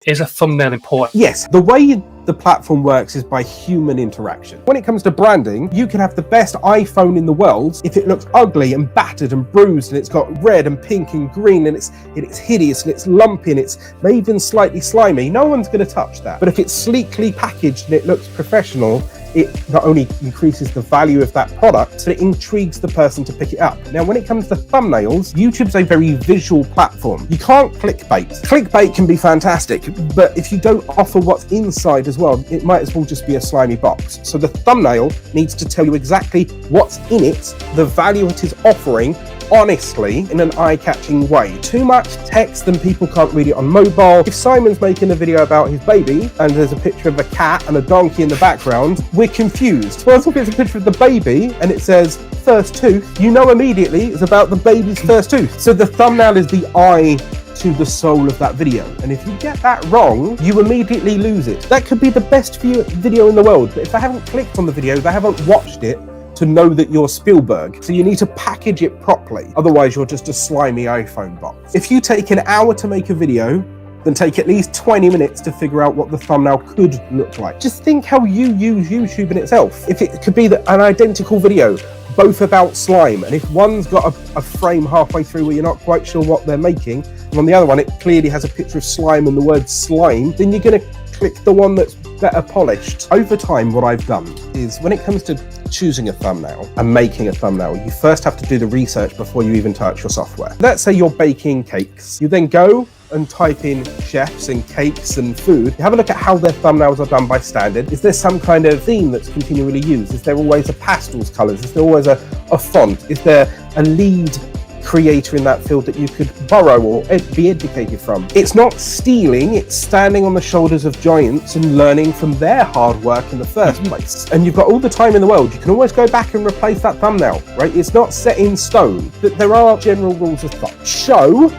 Is a thumbnail important? Yes, the way the platform works is by human interaction. When it comes to branding, you can have the best iPhone in the world. If it looks ugly and battered and bruised and it's got red and pink and green and it's hideous and it's lumpy and it's maybe even slightly slimy, no one's going to touch that. But if it's sleekly packaged and it looks professional, it not only increases the value of that product, but it intrigues the person to pick it up. Now, when it comes to thumbnails, YouTube's a very visual platform. You can't clickbait. Clickbait can be fantastic, but if you don't offer what's inside as well, it might as well just be a slimy box. So the thumbnail needs to tell you exactly what's in it, the value it is offering, honestly, in an eye-catching way. Too much text, then people can't read it on mobile. If Simon's making a video about his baby and there's a picture of a cat and a donkey in the background, we're confused. Whereas if it's a picture of the baby and it says first tooth, you know immediately it's about the baby's first tooth. So the thumbnail is the eye to the soul of that video, and if you get that wrong, you immediately lose it. That could be the best video in the world, but if they haven't clicked on the video, they haven't watched it to know that you're Spielberg. So you need to package it properly. Otherwise, you're just a slimy iPhone box. If you take an hour to make a video, then take at least 20 minutes to figure out what the thumbnail could look like. Just think how you use YouTube in itself. If it could be an identical video, both about slime, and if one's got a frame halfway through where you're not quite sure what they're making, and on the other one, it clearly has a picture of slime and the word slime, then you're gonna click the one that's better polished. Over time, what I've done is when it comes to choosing a thumbnail and making a thumbnail, you first have to do the research before you even touch your software. Let's say you're baking cakes. You then go and type in chefs and cakes and food. You have a look at how their thumbnails are done by standard. Is there some kind of theme that's continually used? Is there always a pastels colors? Is there always a font? Is there a lead creator in that field that you could borrow or be educated from? It's not stealing, it's standing on the shoulders of giants and learning from their hard work in the first place. And you've got all the time in the world. You can always go back and replace that thumbnail, right? It's not set in stone. There are general rules of thumb. Show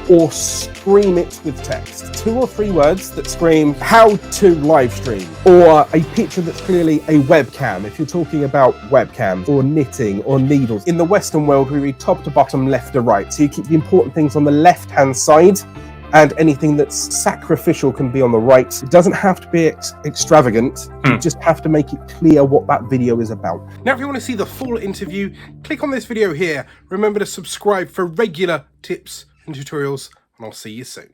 or scream it with text. 2 or 3 words that scream how to live stream, or a picture that's clearly a webcam if you're talking about webcams or knitting or needles. In the Western world, we read top to bottom, left to right. So you keep the important things on the left-hand side, and anything that's sacrificial can be on the right. It doesn't have to be extravagant. You just have to make it clear what that video is about. Now, if you want to see the full interview, click on this video here. Remember to subscribe for regular tips and tutorials, and I'll see you soon.